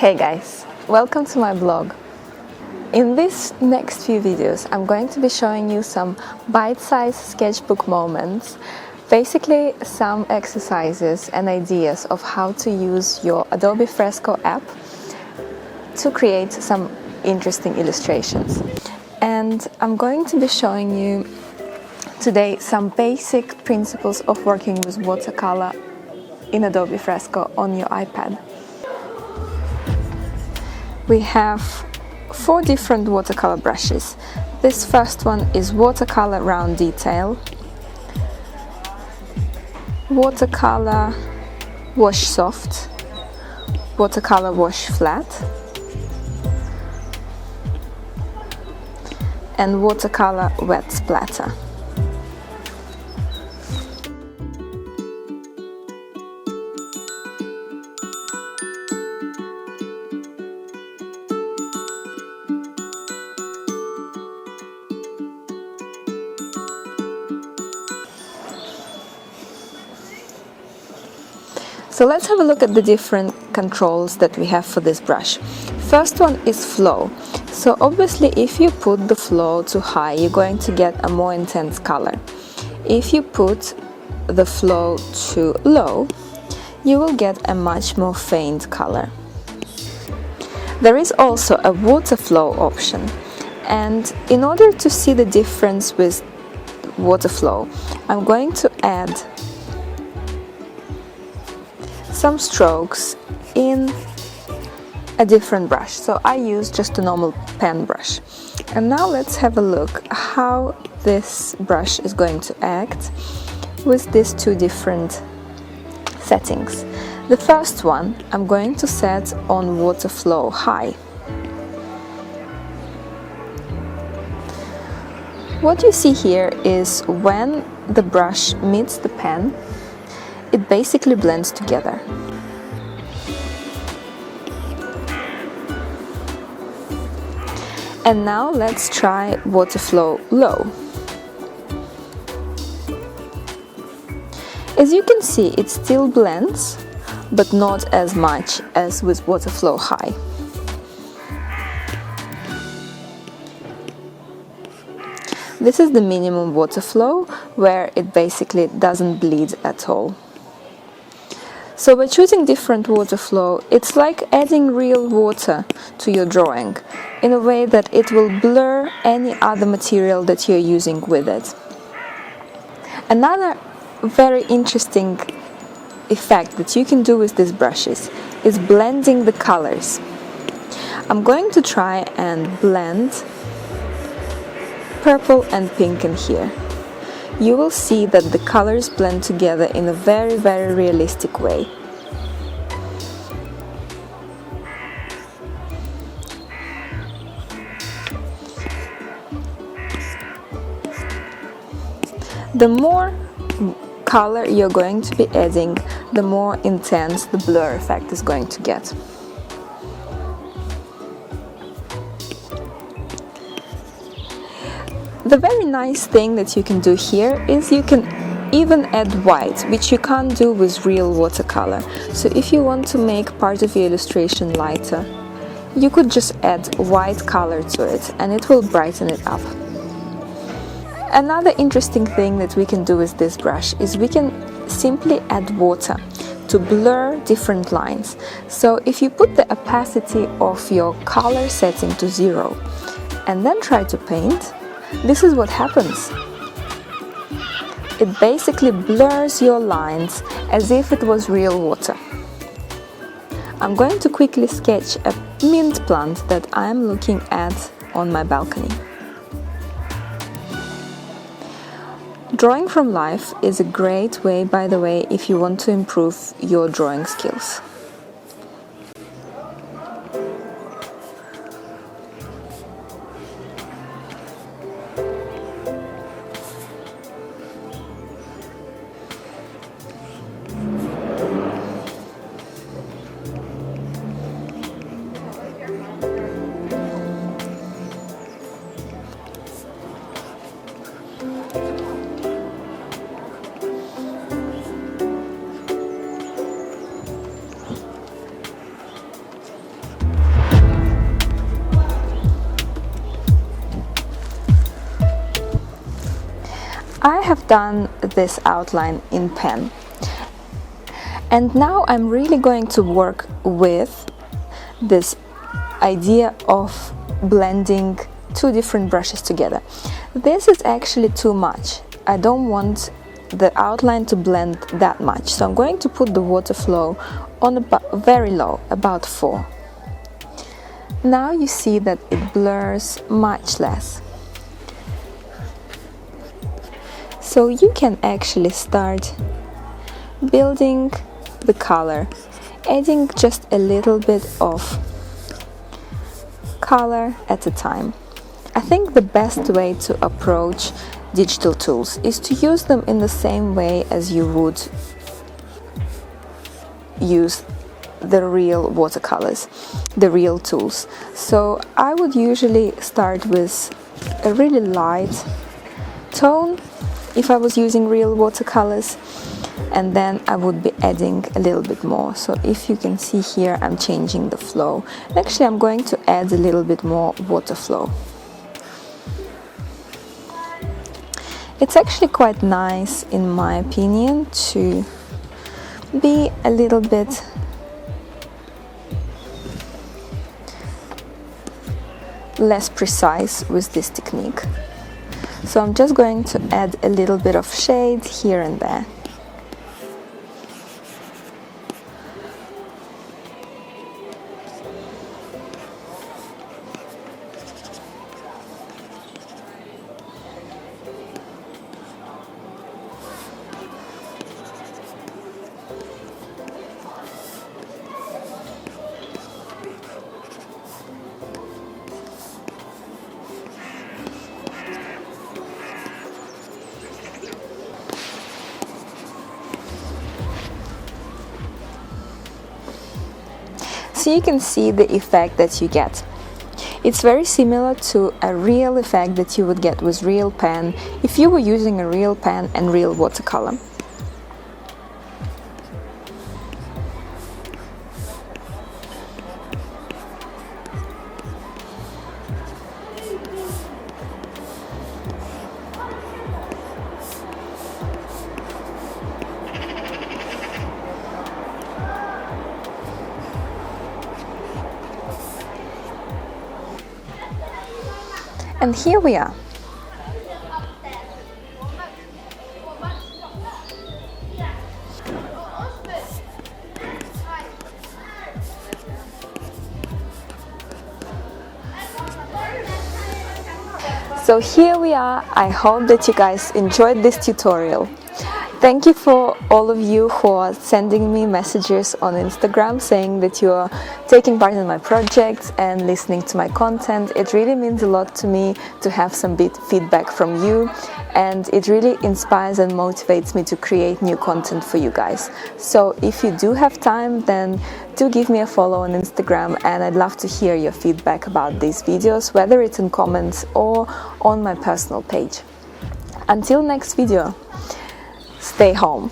Hey guys, welcome to my blog. In these next few videos, I'm going to be showing you some bite-sized sketchbook moments, basically some exercises and ideas of how to use your Adobe Fresco app to create some interesting illustrations. And I'm going to be showing you today some basic principles of working with watercolor in Adobe Fresco on your iPad. We have 4 different watercolor brushes. This first one is watercolor round detail, watercolor wash soft, watercolor wash flat, and watercolor wet splatter. So let's have a look at the different controls that we have for this brush. First one is flow. So obviously if you put the flow to high, you're going to get a more intense color. If you put the flow to low, you will get a much more faint color. There is also a water flow option, and in order to see the difference with water flow, I'm going to add some strokes in a different brush. So I use just a normal pen brush. And now let's have a look how this brush is going to act with these 2 different settings. The first one I'm going to set on water flow high. What you see here is when the brush meets the pen, it basically blends together. And now let's try water flow low. As you can see, it still blends, but not as much as with water flow high. This is the minimum water flow, where it basically doesn't bleed at all. So by choosing different water flow, it's like adding real water to your drawing in a way that it will blur any other material that you're using with it. Another very interesting effect that you can do with these brushes is blending the colors. I'm going to try and blend purple and pink in here. You will see that the colors blend together in a very, very realistic way. The more color you're going to be adding, the more intense the blur effect is going to get. The very nice thing that you can do here is you can even add white, which you can't do with real watercolor. So if you want to make part of your illustration lighter, you could just add white color to it and it will brighten it up. Another interesting thing that we can do with this brush is we can simply add water to blur different lines. So if you put the opacity of your color setting to 0 and then try to paint, this is what happens. It basically blurs your lines as if it was real water. I'm going to quickly sketch a mint plant that I'm looking at on my balcony. Drawing from life is a great way, by the way, if you want to improve your drawing skills. I have done this outline in pen, and now I'm really going to work with this idea of blending two different brushes together. This is actually too much. I don't want the outline to blend that much, so I'm going to put the water flow on very low, about 4. Now you see that it blurs much less. So you can actually start building the color, adding just a little bit of color at a time. I think the best way to approach digital tools is to use them in the same way as you would use the real watercolors, the real tools. So I would usually start with a really light tone if I was using real watercolors, and then I would be adding a little bit more. So if you can see here, I'm changing the flow. Actually, I'm going to add a little bit more water flow. It's actually quite nice, in my opinion, to be a little bit less precise with this technique. So I'm just going to add a little bit of shade here and there. So you can see the effect that you get. It's very similar to a real effect that you would get with real pen if you were using a real pen and real watercolor. And here we are. So here we are. I hope that you guys enjoyed this tutorial. Thank you for all of you who are sending me messages on Instagram saying that you are taking part in my projects and listening to my content. It really means a lot to me to have some feedback from you, and it really inspires and motivates me to create new content for you guys. So if you do have time, then do give me a follow on Instagram, and I'd love to hear your feedback about these videos, whether it's in comments or on my personal page. Until next video, stay home.